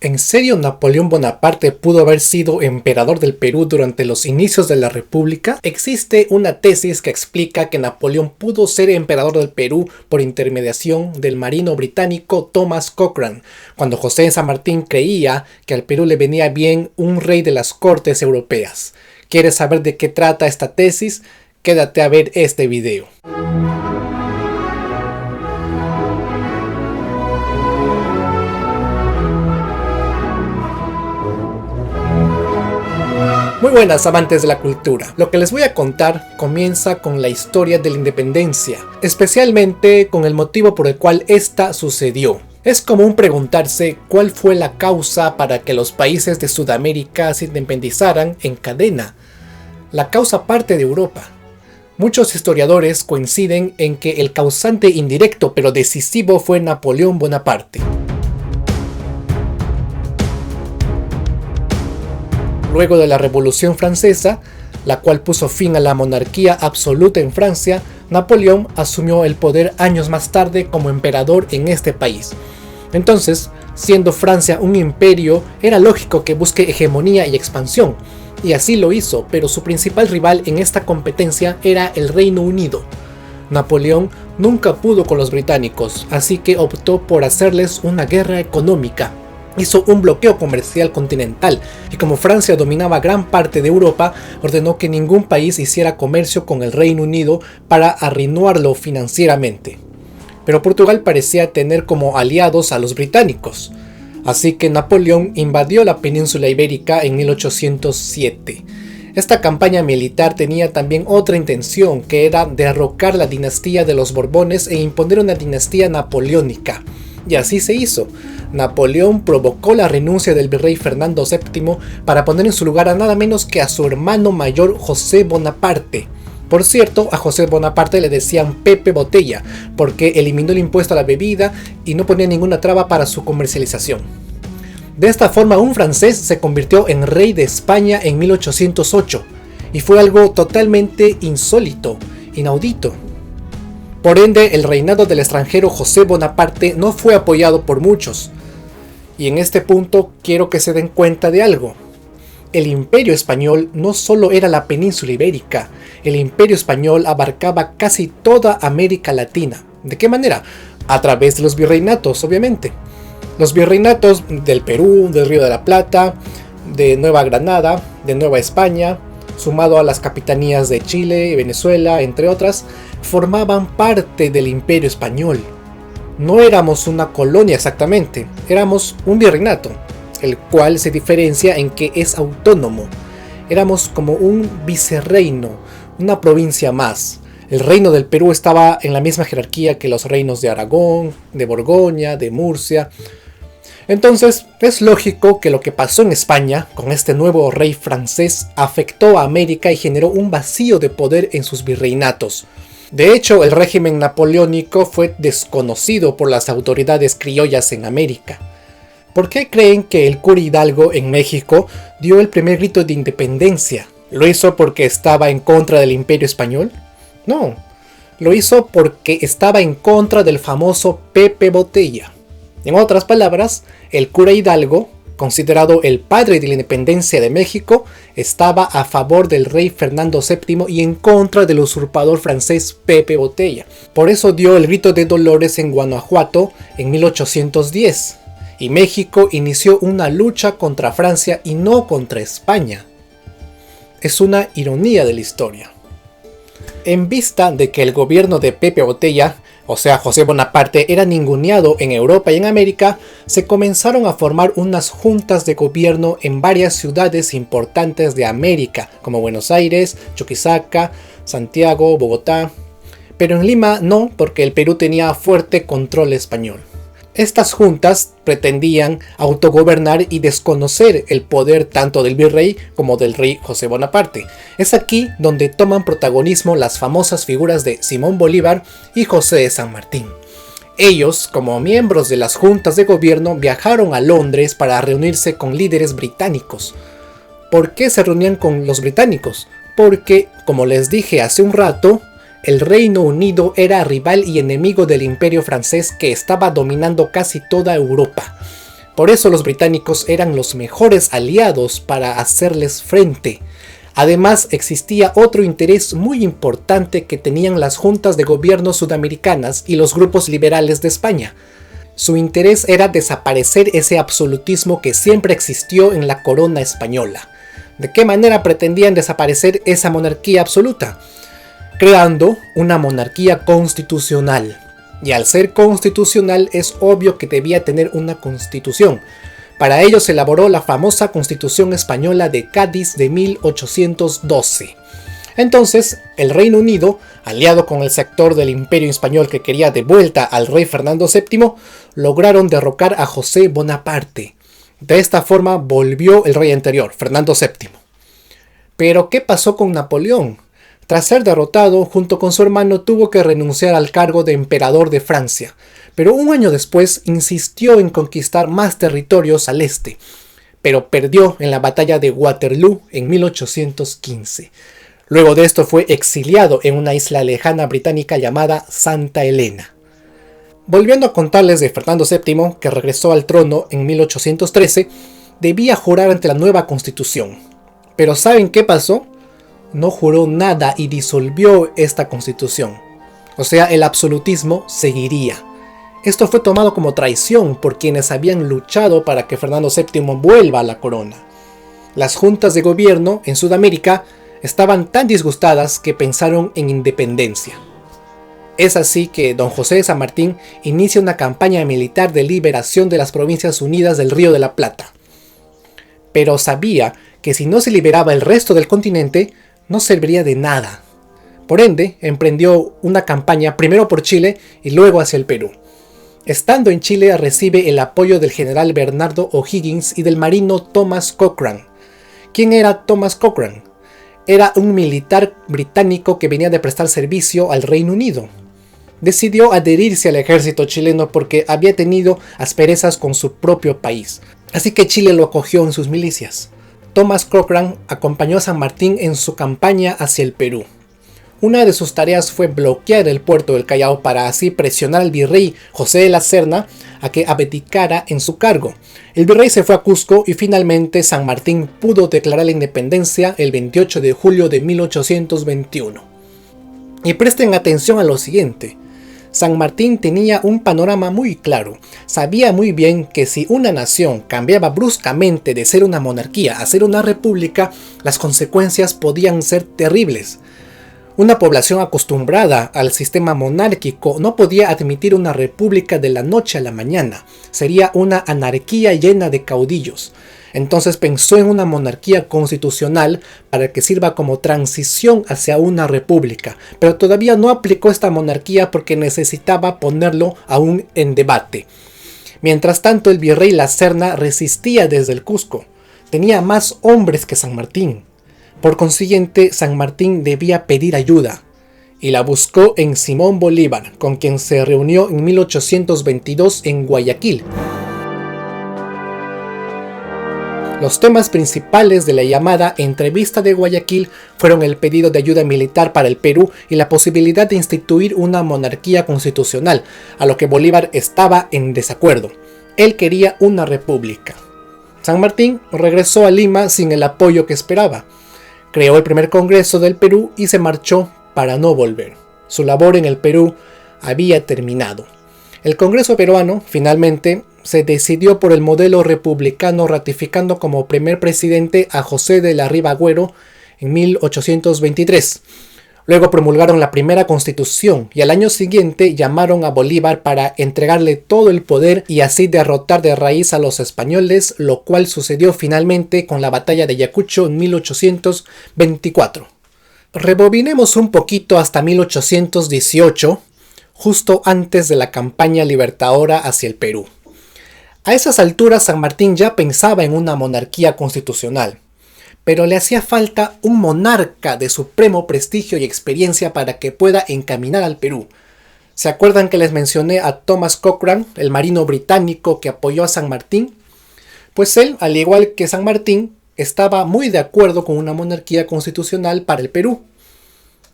¿En serio Napoleón Bonaparte pudo haber sido emperador del Perú durante los inicios de la República? Existe una tesis que explica que Napoleón pudo ser emperador del Perú por intermediación del marino británico Thomas Cochrane, cuando José de San Martín creía que al Perú le venía bien un rey de las cortes europeas. ¿Quieres saber de qué trata esta tesis? Quédate a ver este video. Muy buenas amantes de la cultura. Lo que les voy a contar comienza con la historia de la independencia, especialmente con el motivo por el cual esta sucedió. Es común preguntarse cuál fue la causa para que los países de Sudamérica se independizaran en cadena. La causa parte de Europa. Muchos historiadores coinciden en que el causante indirecto pero decisivo fue Napoleón Bonaparte. Luego de la Revolución Francesa, la cual puso fin a la monarquía absoluta en Francia, Napoleón asumió el poder años más tarde como emperador en este país. Entonces, siendo Francia un imperio, era lógico que busque hegemonía y expansión, y así lo hizo, pero su principal rival en esta competencia era el Reino Unido. Napoleón nunca pudo con los británicos, así que optó por hacerles una guerra económica. Hizo un bloqueo comercial continental y como Francia dominaba gran parte de Europa, ordenó que ningún país hiciera comercio con el Reino Unido para arruinarlo financieramente. Pero Portugal parecía tener como aliados a los británicos, así que Napoleón invadió la península ibérica en 1807. Esta campaña militar tenía también otra intención, que era derrocar la dinastía de los Borbones e imponer una dinastía napoleónica. Y así se hizo. Napoleón provocó la renuncia del virrey Fernando VII para poner en su lugar a nada menos que a su hermano mayor José Bonaparte. Por cierto, a José Bonaparte le decían Pepe Botella, porque eliminó el impuesto a la bebida y no ponía ninguna traba para su comercialización. De esta forma, un francés se convirtió en rey de España en 1808, y fue algo totalmente insólito, inaudito. Por ende, el reinado del extranjero José Bonaparte no fue apoyado por muchos. Y en este punto quiero que se den cuenta de algo. El Imperio Español no solo era la península ibérica, el Imperio Español abarcaba casi toda América Latina. ¿De qué manera? A través de los virreinatos, obviamente. Los virreinatos del Perú, del Río de la Plata, de Nueva Granada, de Nueva España, sumado a las capitanías de Chile y Venezuela, entre otras, formaban parte del Imperio Español. No éramos una colonia exactamente, éramos un virreinato, el cual se diferencia en que es autónomo. Éramos como un vicerreino, una provincia más. El reino del Perú estaba en la misma jerarquía que los reinos de Aragón, de Borgoña, de Murcia. Entonces, es lógico que lo que pasó en España con este nuevo rey francés afectó a América y generó un vacío de poder en sus virreinatos. De hecho, el régimen napoleónico fue desconocido por las autoridades criollas en América. ¿Por qué creen que el cura Hidalgo en México dio el primer grito de independencia? ¿Lo hizo porque estaba en contra del Imperio Español? No, lo hizo porque estaba en contra del famoso Pepe Botella. En otras palabras, el cura Hidalgo, considerado el padre de la independencia de México, estaba a favor del rey Fernando VII y en contra del usurpador francés Pepe Botella. Por eso dio el grito de Dolores en Guanajuato en 1810, y México inició una lucha contra Francia y no contra España. Es una ironía de la historia. En vista de que el gobierno de Pepe Botella, o sea José Bonaparte, era ninguneado en Europa y en América, se comenzaron a formar unas juntas de gobierno en varias ciudades importantes de América, como Buenos Aires, Chuquisaca, Santiago, Bogotá. Pero en Lima no, porque el Perú tenía fuerte control español. Estas juntas pretendían autogobernar y desconocer el poder tanto del virrey como del rey José Bonaparte. Es aquí donde toman protagonismo las famosas figuras de Simón Bolívar y José de San Martín. Ellos, como miembros de las juntas de gobierno, viajaron a Londres para reunirse con líderes británicos. ¿Por qué se reunían con los británicos? Porque, como les dije hace un rato, el Reino Unido era rival y enemigo del Imperio francés que estaba dominando casi toda Europa. Por eso los británicos eran los mejores aliados para hacerles frente. Además, existía otro interés muy importante que tenían las juntas de gobierno sudamericanas y los grupos liberales de España. Su interés era desaparecer ese absolutismo que siempre existió en la corona española. ¿De qué manera pretendían desaparecer esa monarquía absoluta? Creando una monarquía constitucional. Y al ser constitucional es obvio que debía tener una constitución. Para ello se elaboró la famosa Constitución Española de Cádiz de 1812. Entonces, el Reino Unido, aliado con el sector del Imperio Español que quería de vuelta al rey Fernando VII, lograron derrocar a José Bonaparte. De esta forma volvió el rey anterior, Fernando VII. Pero, ¿qué pasó con Napoleón? Tras ser derrotado, junto con su hermano tuvo que renunciar al cargo de emperador de Francia, pero un año después insistió en conquistar más territorios al este, pero perdió en la batalla de Waterloo en 1815. Luego de esto fue exiliado en una isla lejana británica llamada Santa Elena. Volviendo a contarles de Fernando VII, que regresó al trono en 1813, debía jurar ante la nueva constitución. Pero ¿saben qué pasó? No juró nada y disolvió esta constitución. O sea, el absolutismo seguiría. Esto fue tomado como traición por quienes habían luchado para que Fernando VII vuelva a la corona. Las juntas de gobierno en Sudamérica estaban tan disgustadas que pensaron en independencia. Es así que don José de San Martín inicia una campaña militar de liberación de las Provincias Unidas del Río de la Plata. Pero sabía que si no se liberaba el resto del continente, no serviría de nada. Por ende, emprendió una campaña primero por Chile y luego hacia el Perú. Estando en Chile recibe el apoyo del general Bernardo O'Higgins y del marino Thomas Cochrane. ¿Quién era Thomas Cochrane? Era un militar británico que venía de prestar servicio al Reino Unido. Decidió adherirse al ejército chileno porque había tenido asperezas con su propio país, así que Chile lo acogió en sus milicias. Thomas Cochrane acompañó a San Martín en su campaña hacia el Perú. Una de sus tareas fue bloquear el puerto del Callao para así presionar al virrey José de la Serna a que abdicara en su cargo. El virrey se fue a Cusco y finalmente San Martín pudo declarar la independencia el 28 de julio de 1821. Y presten atención a lo siguiente. San Martín tenía un panorama muy claro. Sabía muy bien que si una nación cambiaba bruscamente de ser una monarquía a ser una república, las consecuencias podían ser terribles. Una población acostumbrada al sistema monárquico no podía admitir una república de la noche a la mañana. Sería una anarquía llena de caudillos. Entonces pensó en una monarquía constitucional para que sirva como transición hacia una república, pero todavía no aplicó esta monarquía porque necesitaba ponerlo aún en debate. Mientras tanto, el virrey La Serna resistía desde el Cusco. Tenía más hombres que San Martín. Por consiguiente, San Martín debía pedir ayuda, y la buscó en Simón Bolívar, con quien se reunió en 1822 en Guayaquil. Los temas principales de la llamada Entrevista de Guayaquil fueron el pedido de ayuda militar para el Perú y la posibilidad de instituir una monarquía constitucional, a lo que Bolívar estaba en desacuerdo. Él quería una república. San Martín regresó a Lima sin el apoyo que esperaba. Creó el primer Congreso del Perú y se marchó para no volver. Su labor en el Perú había terminado. El Congreso peruano, finalmente, se decidió por el modelo republicano, ratificando como primer presidente a José de la Riva Agüero en 1823. Luego promulgaron la primera constitución y al año siguiente llamaron a Bolívar para entregarle todo el poder y así derrotar de raíz a los españoles, lo cual sucedió finalmente con la batalla de Ayacucho en 1824. Rebobinemos un poquito hasta 1818, justo antes de la campaña libertadora hacia el Perú. A esas alturas San Martín ya pensaba en una monarquía constitucional, pero le hacía falta un monarca de supremo prestigio y experiencia para que pueda encaminar al Perú. ¿Se acuerdan que les mencioné a Thomas Cochrane, el marino británico que apoyó a San Martín? Pues él, al igual que San Martín, estaba muy de acuerdo con una monarquía constitucional para el Perú.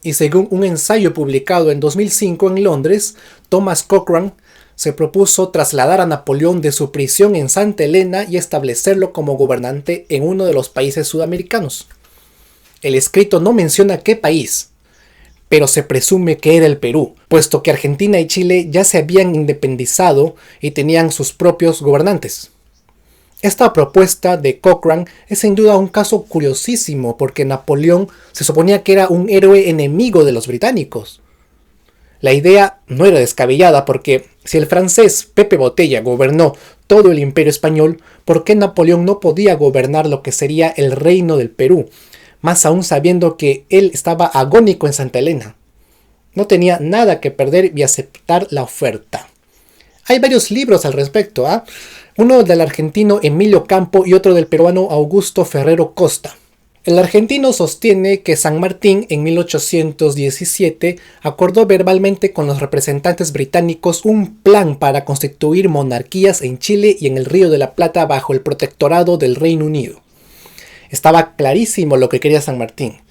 Y según un ensayo publicado en 2005 en Londres, Thomas Cochrane se propuso trasladar a Napoleón de su prisión en Santa Elena y establecerlo como gobernante en uno de los países sudamericanos. El escrito no menciona qué país, pero se presume que era el Perú, puesto que Argentina y Chile ya se habían independizado y tenían sus propios gobernantes. Esta propuesta de Cochrane es sin duda un caso curiosísimo porque Napoleón se suponía que era un héroe enemigo de los británicos. La idea no era descabellada porque si el francés Pepe Botella gobernó todo el imperio español, ¿por qué Napoleón no podía gobernar lo que sería el reino del Perú? Más aún sabiendo que él estaba agónico en Santa Elena. No tenía nada que perder y aceptar la oferta. Hay varios libros al respecto, uno del argentino Emilio Campo y otro del peruano Augusto Ferrero Costa. El argentino sostiene que San Martín en 1817 acordó verbalmente con los representantes británicos un plan para constituir monarquías en Chile y en el Río de la Plata bajo el protectorado del Reino Unido. Estaba clarísimo lo que quería San Martín,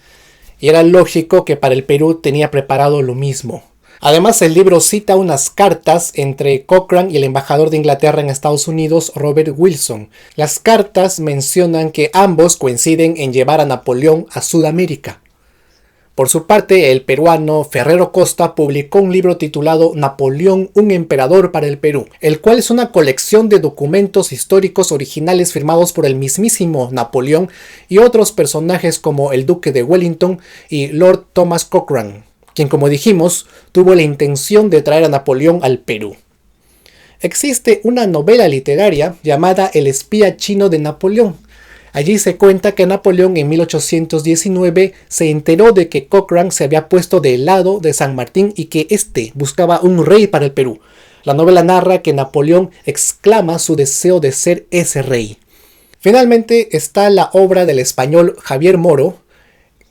y era lógico que para el Perú tenía preparado lo mismo. Además, el libro cita unas cartas entre Cochrane y el embajador de Inglaterra en Estados Unidos, Robert Wilson. Las cartas mencionan que ambos coinciden en llevar a Napoleón a Sudamérica. Por su parte, el peruano Ferrero Costa publicó un libro titulado Napoleón, un emperador para el Perú, el cual es una colección de documentos históricos originales firmados por el mismísimo Napoleón y otros personajes como el Duque de Wellington y Lord Thomas Cochrane, quien, como dijimos, tuvo la intención de traer a Napoleón al Perú. Existe una novela literaria llamada El espía chino de Napoleón. Allí se cuenta que Napoleón en 1819 se enteró de que Cochrane se había puesto del lado de San Martín y que éste buscaba un rey para el Perú. La novela narra que Napoleón exclama su deseo de ser ese rey. Finalmente está la obra del español Javier Moro,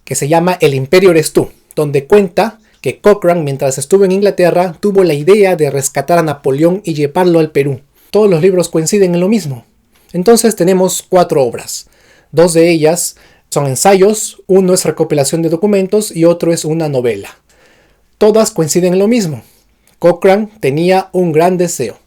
que se llama El Imperio eres tú, donde cuenta que Cochrane, mientras estuvo en Inglaterra, tuvo la idea de rescatar a Napoleón y llevarlo al Perú. Todos los libros coinciden en lo mismo. Entonces tenemos 4 obras. 2 de ellas son ensayos, uno es recopilación de documentos y otro es una novela. Todas coinciden en lo mismo. Cochrane tenía un gran deseo,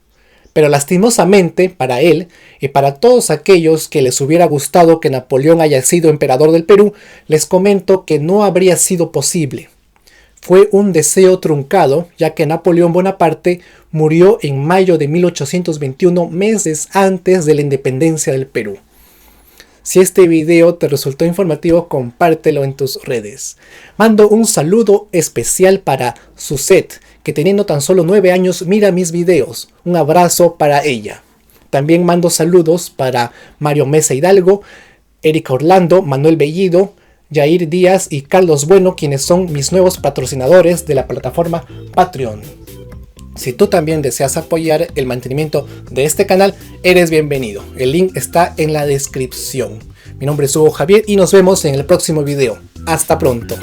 pero lastimosamente para él y para todos aquellos que les hubiera gustado que Napoleón haya sido emperador del Perú, les comento que no habría sido posible. Fue un deseo truncado, ya que Napoleón Bonaparte murió en mayo de 1821, meses antes de la independencia del Perú. Si este video te resultó informativo, compártelo en tus redes. Mando un saludo especial para Suzette, que teniendo tan solo 9 años mira mis videos. Un abrazo para ella. También mando saludos para Mario Mesa Hidalgo, Erika Orlando, Manuel Bellido, Jair Díaz y Carlos Bueno, quienes son mis nuevos patrocinadores de la plataforma Patreon. Si tú también deseas apoyar el mantenimiento de este canal, eres bienvenido. El link está en la descripción. Mi nombre es Hugo Javier y nos vemos en el próximo video. Hasta pronto.